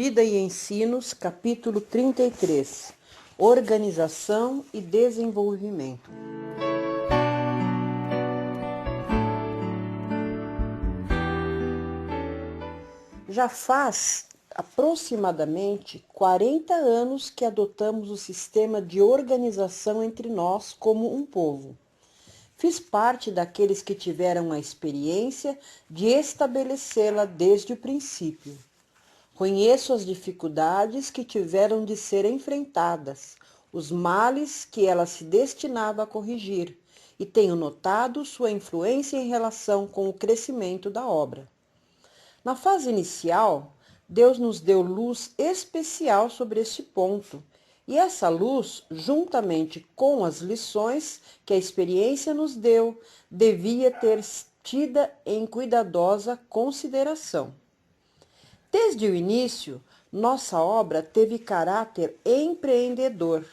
Vida e Ensinos, capítulo 33. Organização e desenvolvimento. Já faz aproximadamente 40 anos que adotamos o sistema de organização entre nós como um povo. Fiz parte daqueles que tiveram a experiência de estabelecê-la desde o princípio. Conheço as dificuldades que tiveram de ser enfrentadas, os males que ela se destinava a corrigir, e tenho notado sua influência em relação com o crescimento da obra. Na fase inicial, Deus nos deu luz especial sobre este ponto, e essa luz, juntamente com as lições que a experiência nos deu, devia ter tida em cuidadosa consideração. Desde o início, nossa obra teve caráter empreendedor.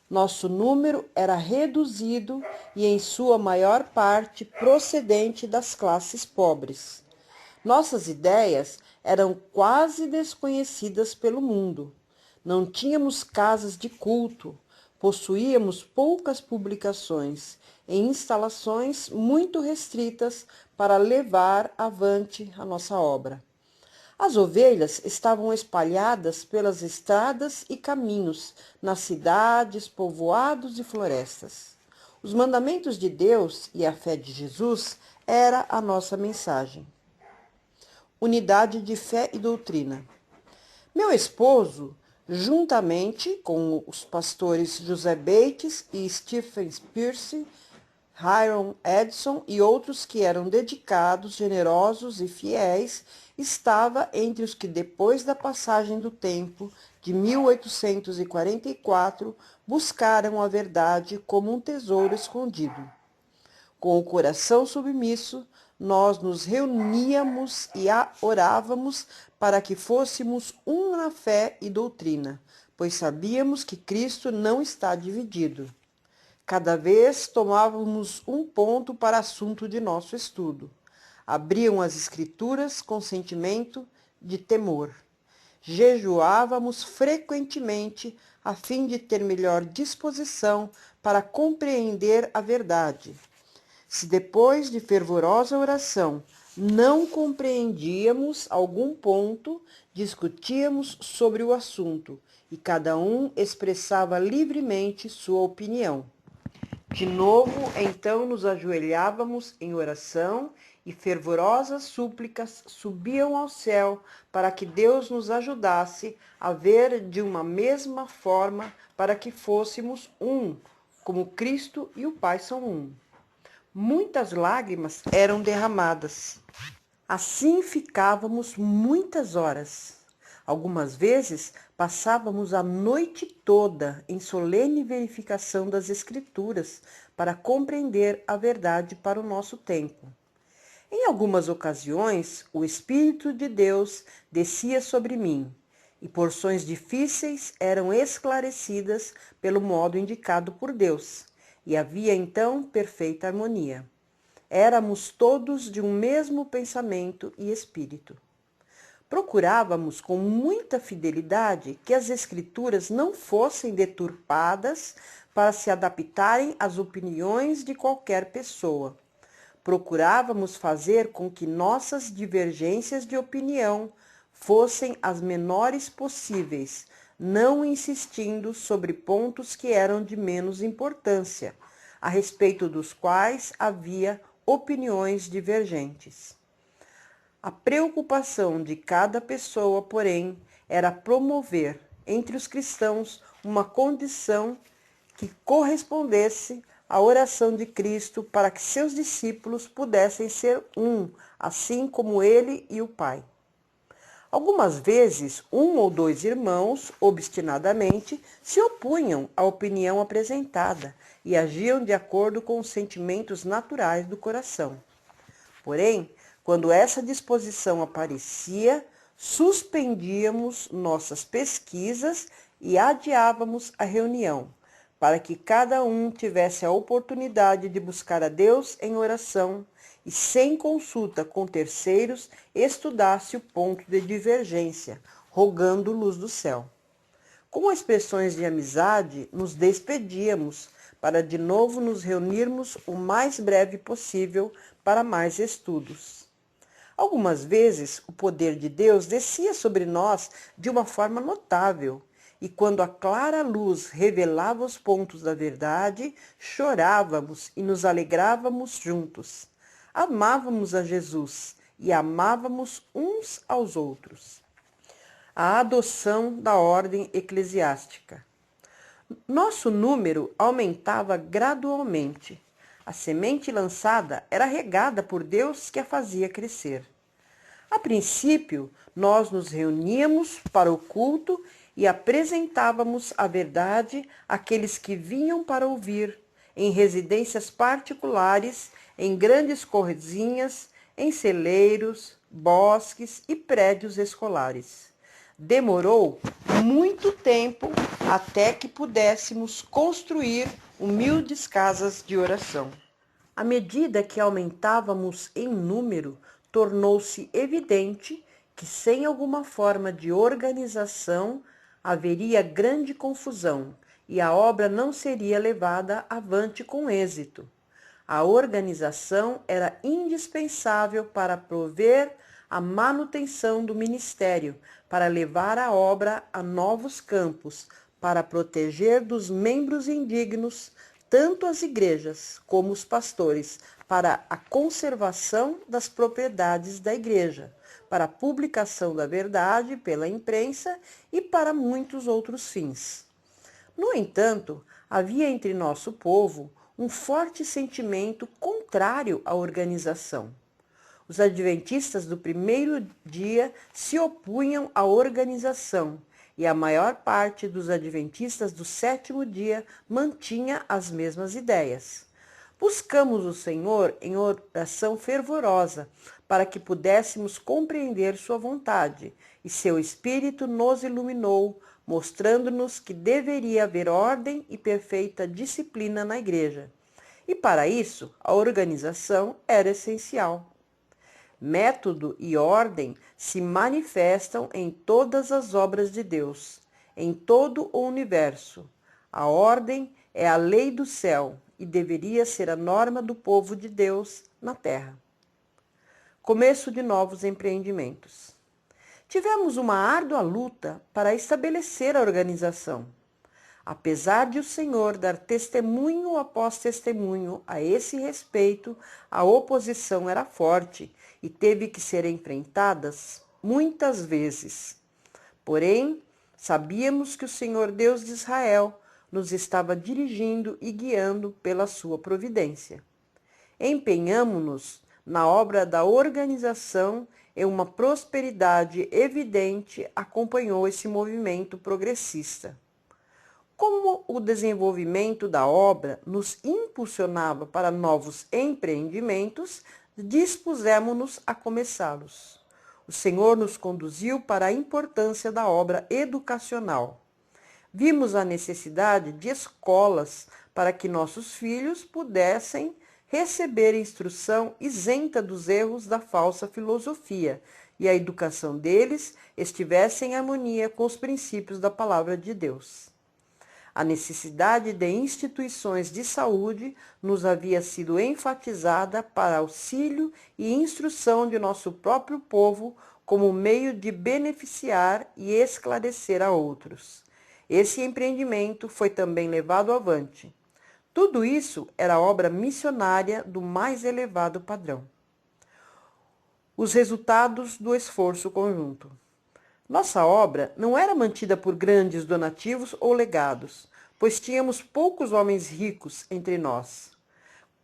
Nosso número era reduzido e, em sua maior parte, procedente das classes pobres. Nossas ideias eram quase desconhecidas pelo mundo. Não tínhamos casas de culto, possuíamos poucas publicações e instalações muito restritas para levar avante a nossa obra. As ovelhas estavam espalhadas pelas estradas e caminhos, nas cidades, povoados e florestas. Os mandamentos de Deus e a fé de Jesus era a nossa mensagem. Unidade de fé e doutrina. Meu esposo, juntamente com os pastores José Bates e Stephen Pearce, Hiram Edson e outros que eram dedicados, generosos e fiéis, estava entre os que, depois da passagem do tempo de 1844, buscaram a verdade como um tesouro escondido. Com o coração submisso, nós nos reuníamos e orávamos para que fôssemos um na fé e doutrina, pois sabíamos que Cristo não está dividido. Cada vez tomávamos um ponto para assunto de nosso estudo. Abriam as Escrituras com sentimento de temor. Jejuávamos frequentemente a fim de ter melhor disposição para compreender a verdade. Se depois de fervorosa oração não compreendíamos algum ponto, discutíamos sobre o assunto e cada um expressava livremente sua opinião. De novo, então, nos ajoelhávamos em oração e fervorosas súplicas subiam ao céu para que Deus nos ajudasse a ver de uma mesma forma para que fôssemos um, como Cristo e o Pai são um. Muitas lágrimas eram derramadas. Assim ficávamos muitas horas. Algumas vezes passávamos a noite toda em solene verificação das Escrituras para compreender a verdade para o nosso tempo. Em algumas ocasiões, o Espírito de Deus descia sobre mim e porções difíceis eram esclarecidas pelo modo indicado por Deus, e havia então perfeita harmonia. Éramos todos de um mesmo pensamento e espírito. Procurávamos com muita fidelidade que as Escrituras não fossem deturpadas para se adaptarem às opiniões de qualquer pessoa. Procurávamos fazer com que nossas divergências de opinião fossem as menores possíveis, não insistindo sobre pontos que eram de menos importância, a respeito dos quais havia opiniões divergentes. A preocupação de cada pessoa, porém, era promover entre os cristãos uma condição que correspondesse à oração de Cristo para que seus discípulos pudessem ser um, assim como ele e o Pai. Algumas vezes, um ou dois irmãos, obstinadamente, se opunham à opinião apresentada e agiam de acordo com os sentimentos naturais do coração. Porém, quando essa disposição aparecia, suspendíamos nossas pesquisas e adiávamos a reunião, para que cada um tivesse a oportunidade de buscar a Deus em oração e, sem consulta com terceiros, estudasse o ponto de divergência, rogando luz do céu. Com expressões de amizade, nos despedíamos para de novo nos reunirmos o mais breve possível para mais estudos. Algumas vezes, o poder de Deus descia sobre nós de uma forma notável, e quando a clara luz revelava os pontos da verdade, chorávamos e nos alegrávamos juntos. Amávamos a Jesus e amávamos uns aos outros. A adoção da ordem eclesiástica. Nosso número aumentava gradualmente. A semente lançada era regada por Deus que a fazia crescer. A princípio, nós nos reuníamos para o culto e apresentávamos a verdade àqueles que vinham para ouvir, em residências particulares, em grandes cozinhas, em celeiros, bosques e prédios escolares. Demorou muito tempo até que pudéssemos construir humildes casas de oração. À medida que aumentávamos em número, tornou-se evidente que sem alguma forma de organização haveria grande confusão e a obra não seria levada avante com êxito. A organização era indispensável para prover a manutenção do ministério, para levar a obra a novos campos, para proteger dos membros indignos tanto as igrejas como os pastores, para a conservação das propriedades da igreja, para a publicação da verdade pela imprensa e para muitos outros fins. No entanto, havia entre nosso povo um forte sentimento contrário à organização. Os adventistas do primeiro dia se opunham à organização e a maior parte dos adventistas do sétimo dia mantinha as mesmas ideias. Buscamos o Senhor em oração fervorosa para que pudéssemos compreender sua vontade, e seu Espírito nos iluminou, mostrando-nos que deveria haver ordem e perfeita disciplina na igreja. E para isso, a organização era essencial. Método e ordem se manifestam em todas as obras de Deus, em todo o universo. A ordem é a lei do céu e deveria ser a norma do povo de Deus na terra. Começo de novos empreendimentos. Tivemos uma árdua luta para estabelecer a organização. Apesar de o Senhor dar testemunho após testemunho a esse respeito, a oposição era forte e teve que ser enfrentadas muitas vezes. Porém, sabíamos que o Senhor Deus de Israel nos estava dirigindo e guiando pela sua providência. Empenhamo-nos na obra da organização e uma prosperidade evidente acompanhou esse movimento progressista. Como o desenvolvimento da obra nos impulsionava para novos empreendimentos, dispusemos-nos a começá-los. O Senhor nos conduziu para a importância da obra educacional. Vimos a necessidade de escolas para que nossos filhos pudessem receber instrução isenta dos erros da falsa filosofia e a educação deles estivesse em harmonia com os princípios da palavra de Deus. A necessidade de instituições de saúde nos havia sido enfatizada para auxílio e instrução de nosso próprio povo como meio de beneficiar e esclarecer a outros. Esse empreendimento foi também levado avante. Tudo isso era obra missionária do mais elevado padrão. Os resultados do esforço conjunto. Nossa obra não era mantida por grandes donativos ou legados, pois tínhamos poucos homens ricos entre nós.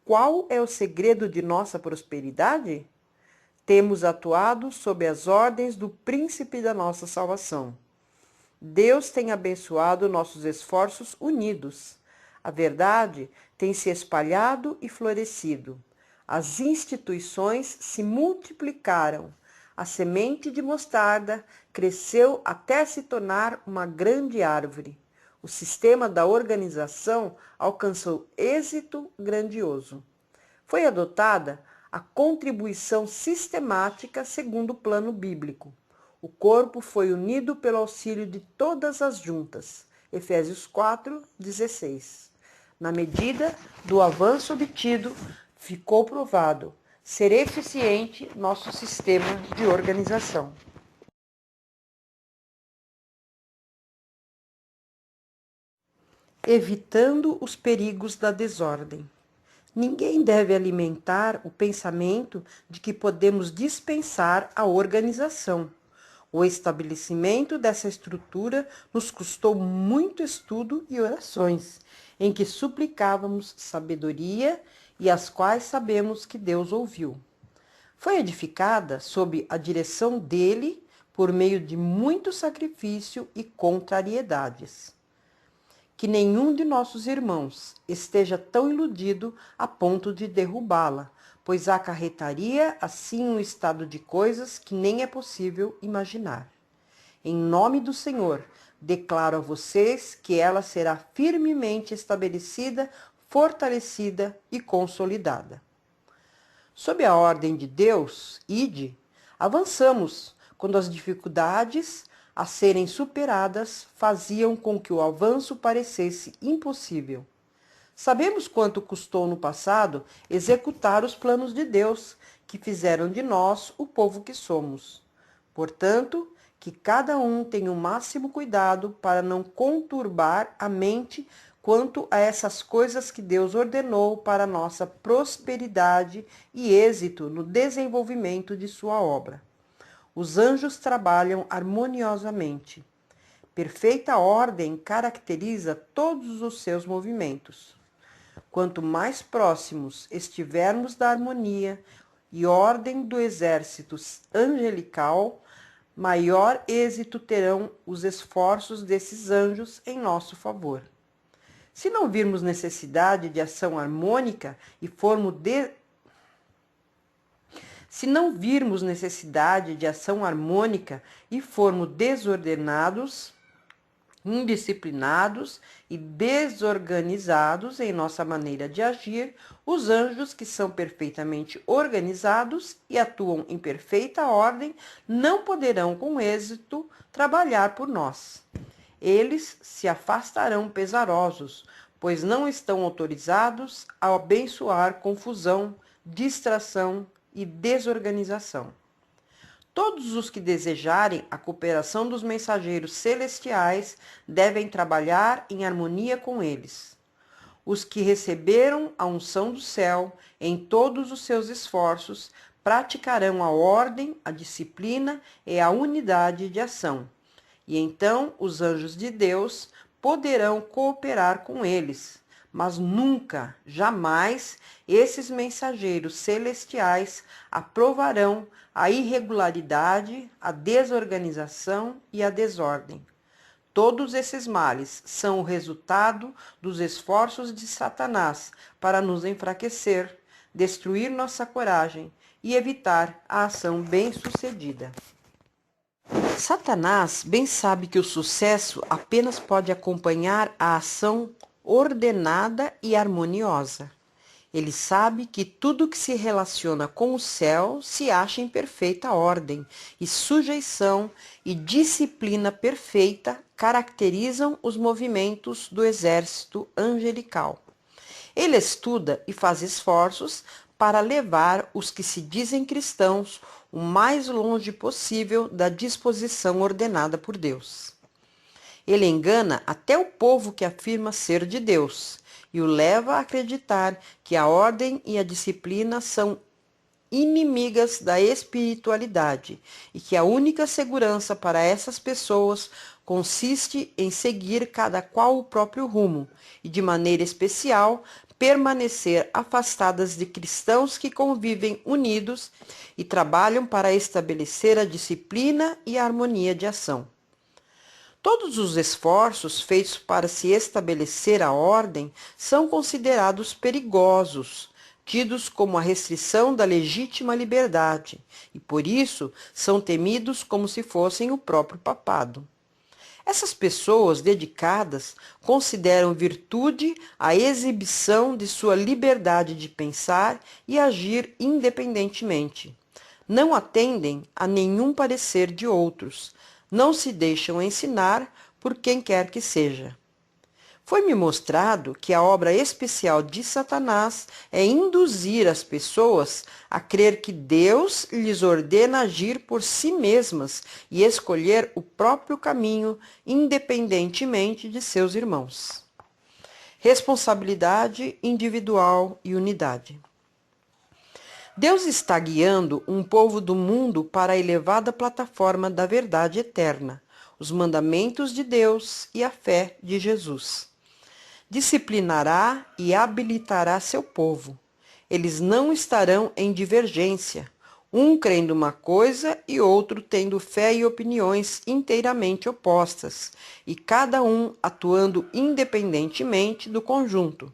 Qual é o segredo de nossa prosperidade? Temos atuado sob as ordens do príncipe da nossa salvação. Deus tem abençoado nossos esforços unidos. A verdade tem se espalhado e florescido. As instituições se multiplicaram. A semente de mostarda cresceu até se tornar uma grande árvore. O sistema da organização alcançou êxito grandioso. Foi adotada a contribuição sistemática segundo o plano bíblico. O corpo foi unido pelo auxílio de todas as juntas. Efésios 4:16. Na medida do avanço obtido, ficou provado ser eficiente nosso sistema de organização. Evitando os perigos da desordem. Ninguém deve alimentar o pensamento de que podemos dispensar a organização. O estabelecimento dessa estrutura nos custou muito estudo e orações, em que suplicávamos sabedoria e as quais sabemos que Deus ouviu. Foi edificada sob a direção dele por meio de muito sacrifício e contrariedades. Que nenhum de nossos irmãos esteja tão iludido a ponto de derrubá-la, pois acarretaria assim um estado de coisas que nem é possível imaginar. Em nome do Senhor, declaro a vocês que ela será firmemente estabelecida, fortalecida e consolidada. Sob a ordem de Deus, ide, avançamos quando as dificuldades a serem superadas faziam com que o avanço parecesse impossível. Sabemos quanto custou no passado executar os planos de Deus, que fizeram de nós o povo que somos. Portanto, que cada um tenha o máximo cuidado para não conturbar a mente quanto a essas coisas que Deus ordenou para nossa prosperidade e êxito no desenvolvimento de sua obra. Os anjos trabalham harmoniosamente. Perfeita ordem caracteriza todos os seus movimentos. Quanto mais próximos estivermos da harmonia e ordem do exército angelical, maior êxito terão os esforços desses anjos em nosso favor. Se não virmos necessidade de ação harmônica e formos desordenados, indisciplinados e desorganizados em nossa maneira de agir, os anjos, que são perfeitamente organizados e atuam em perfeita ordem, não poderão com êxito trabalhar por nós. Eles se afastarão pesarosos, pois não estão autorizados a abençoar confusão, distração e desorganização. Todos os que desejarem a cooperação dos mensageiros celestiais devem trabalhar em harmonia com eles. Os que receberam a unção do céu em todos os seus esforços praticarão a ordem, a disciplina e a unidade de ação. E então os anjos de Deus poderão cooperar com eles, mas nunca, jamais, esses mensageiros celestiais aprovarão a irregularidade, a desorganização e a desordem. Todos esses males são o resultado dos esforços de Satanás para nos enfraquecer, destruir nossa coragem e evitar a ação bem-sucedida. Satanás bem sabe que o sucesso apenas pode acompanhar a ação ordenada e harmoniosa. Ele sabe que tudo que se relaciona com o céu se acha em perfeita ordem, e sujeição e disciplina perfeita caracterizam os movimentos do exército angelical. Ele estuda e faz esforços para levar os que se dizem cristãos o mais longe possível da disposição ordenada por Deus. Ele engana até o povo que afirma ser de Deus e o leva a acreditar que a ordem e a disciplina são inimigas da espiritualidade e que a única segurança para essas pessoas consiste em seguir cada qual o próprio rumo e, de maneira especial, permanecer afastadas de cristãos que convivem unidos e trabalham para estabelecer a disciplina e a harmonia de ação. Todos os esforços feitos para se estabelecer a ordem são considerados perigosos, tidos como a restrição da legítima liberdade, e por isso são temidos como se fossem o próprio papado. Essas pessoas dedicadas consideram virtude a exibição de sua liberdade de pensar e agir independentemente. Não atendem a nenhum parecer de outros, não se deixam ensinar por quem quer que seja. Foi-me mostrado que a obra especial de Satanás é induzir as pessoas a crer que Deus lhes ordena agir por si mesmas e escolher o próprio caminho, independentemente de seus irmãos. Responsabilidade individual e unidade. Deus está guiando um povo do mundo para a elevada plataforma da verdade eterna, os mandamentos de Deus e a fé de Jesus. Disciplinará e habilitará seu povo. Eles não estarão em divergência, um crendo uma coisa e outro tendo fé e opiniões inteiramente opostas, e cada um atuando independentemente do conjunto.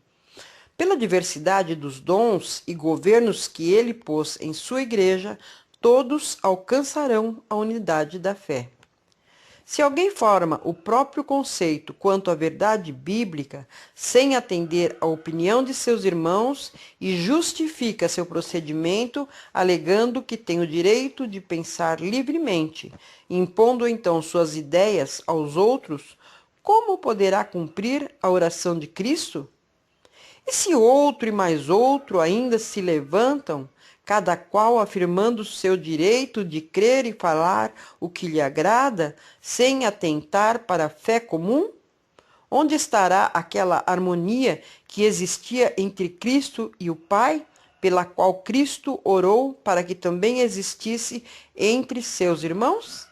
Pela diversidade dos dons e governos que ele pôs em sua igreja, todos alcançarão a unidade da fé. Se alguém forma o próprio conceito quanto à verdade bíblica, sem atender à opinião de seus irmãos e justifica seu procedimento alegando que tem o direito de pensar livremente, impondo então suas ideias aos outros, como poderá cumprir a oração de Cristo? E se outro e mais outro ainda se levantam, cada qual afirmando seu direito de crer e falar o que lhe agrada, sem atentar para a fé comum? Onde estará aquela harmonia que existia entre Cristo e o Pai, pela qual Cristo orou para que também existisse entre seus irmãos?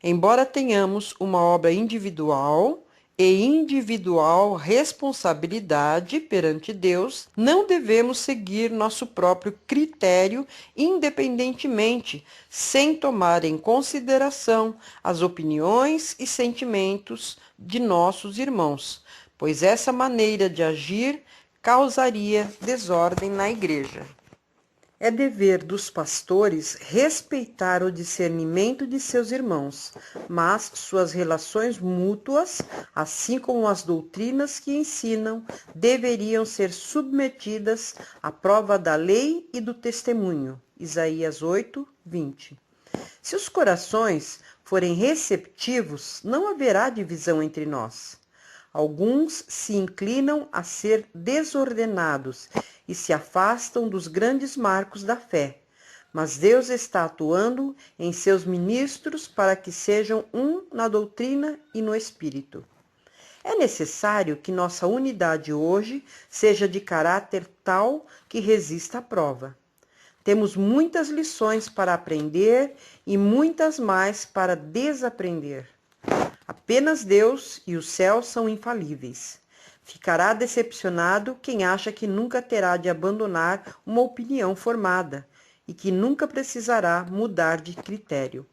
Embora tenhamos uma obra individual e individual responsabilidade perante Deus, não devemos seguir nosso próprio critério independentemente, sem tomar em consideração as opiniões e sentimentos de nossos irmãos, pois essa maneira de agir causaria desordem na igreja. É dever dos pastores respeitar o discernimento de seus irmãos, mas suas relações mútuas, assim como as doutrinas que ensinam, deveriam ser submetidas à prova da lei e do testemunho. Isaías 8, 20. Se os corações forem receptivos, não haverá divisão entre nós. Alguns se inclinam a ser desordenados e se afastam dos grandes marcos da fé, mas Deus está atuando em seus ministros para que sejam um na doutrina e no espírito. É necessário que nossa unidade hoje seja de caráter tal que resista à prova. Temos muitas lições para aprender e muitas mais para desaprender. Apenas Deus e o céu são infalíveis. Ficará decepcionado quem acha que nunca terá de abandonar uma opinião formada e que nunca precisará mudar de critério.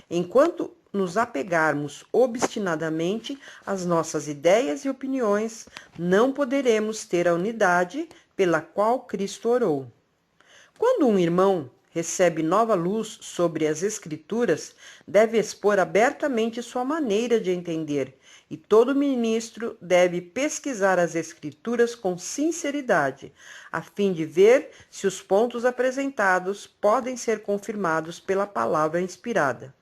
Enquanto nos apegarmos obstinadamente às nossas ideias e opiniões, não poderemos ter a unidade pela qual Cristo orou. Quando um irmão recebe nova luz sobre as Escrituras, deve expor abertamente sua maneira de entender, e todo ministro deve pesquisar as Escrituras com sinceridade, a fim de ver se os pontos apresentados podem ser confirmados pela palavra inspirada.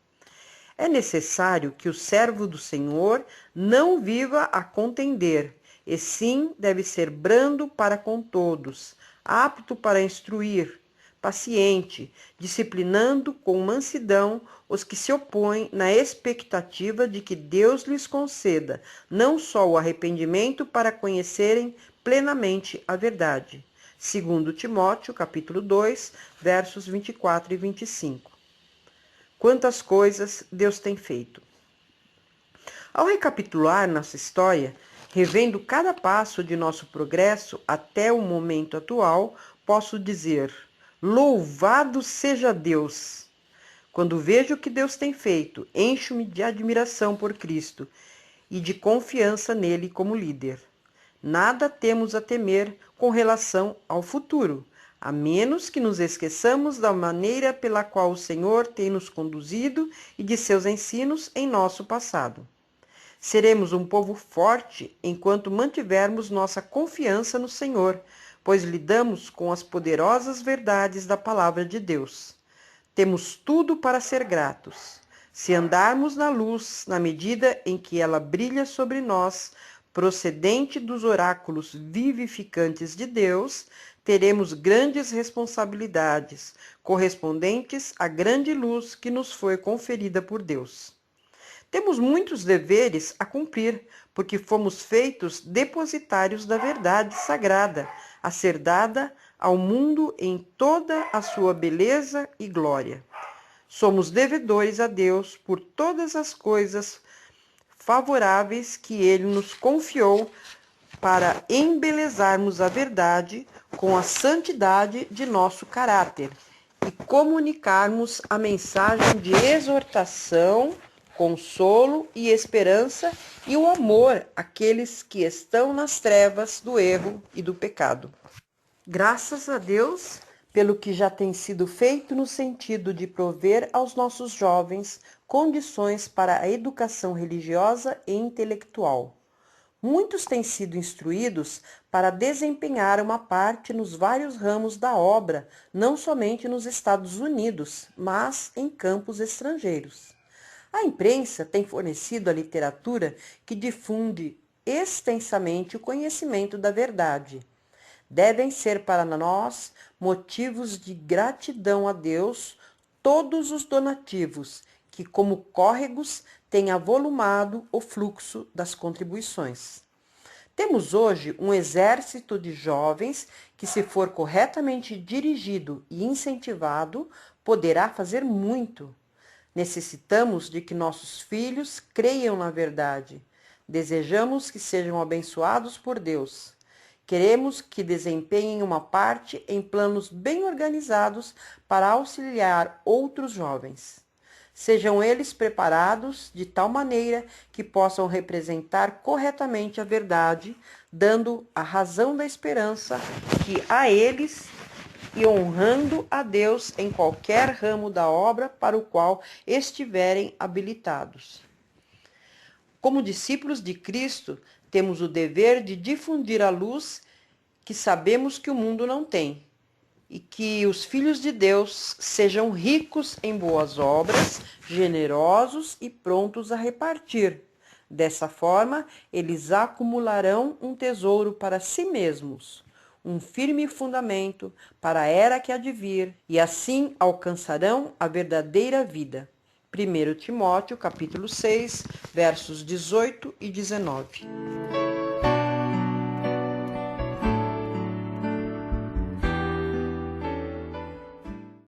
É necessário que o servo do Senhor não viva a contender, e sim deve ser brando para com todos, apto para instruir, paciente, disciplinando com mansidão os que se opõem na expectativa de que Deus lhes conceda não só o arrependimento para conhecerem plenamente a verdade. 2 Timóteo, capítulo 2, versos 24 e 25. Quantas coisas Deus tem feito. Ao recapitular nossa história, revendo cada passo de nosso progresso até o momento atual, posso dizer: louvado seja Deus! Quando vejo o que Deus tem feito, encho-me de admiração por Cristo e de confiança nele como líder. Nada temos a temer com relação ao futuro, a menos que nos esqueçamos da maneira pela qual o Senhor tem nos conduzido e de seus ensinos em nosso passado. Seremos um povo forte enquanto mantivermos nossa confiança no Senhor, pois lidamos com as poderosas verdades da palavra de Deus. Temos tudo para ser gratos. Se andarmos na luz, na medida em que ela brilha sobre nós, procedente dos oráculos vivificantes de Deus, teremos grandes responsabilidades, correspondentes à grande luz que nos foi conferida por Deus. Temos muitos deveres a cumprir, porque fomos feitos depositários da verdade sagrada, a ser dada ao mundo em toda a sua beleza e glória. Somos devedores a Deus por todas as coisas favoráveis que Ele nos confiou para embelezarmos a verdade com a santidade de nosso caráter e comunicarmos a mensagem de exortação, consolo e esperança e o amor àqueles que estão nas trevas do erro e do pecado. Graças a Deus pelo que já tem sido feito no sentido de prover aos nossos jovens condições para a educação religiosa e intelectual. Muitos têm sido instruídos para desempenhar uma parte nos vários ramos da obra, não somente nos Estados Unidos, mas em campos estrangeiros. A imprensa tem fornecido a literatura que difunde extensamente o conhecimento da verdade. Devem ser para nós motivos de gratidão a Deus todos os donativos que, como córregos, têm avolumado o fluxo das contribuições. Temos hoje um exército de jovens que, se for corretamente dirigido e incentivado, poderá fazer muito. Necessitamos de que nossos filhos creiam na verdade. Desejamos que sejam abençoados por Deus. Queremos que desempenhem uma parte em planos bem organizados para auxiliar outros jovens. Sejam eles preparados de tal maneira que possam representar corretamente a verdade, dando a razão da esperança que há eles e honrando a Deus em qualquer ramo da obra para o qual estiverem habilitados. Como discípulos de Cristo, temos o dever de difundir a luz que sabemos que o mundo não tem, e que os filhos de Deus sejam ricos em boas obras, generosos e prontos a repartir. Dessa forma, eles acumularão um tesouro para si mesmos, um firme fundamento para a era que há de vir, e assim alcançarão a verdadeira vida. 1 Timóteo, capítulo 6, versos 18 e 19.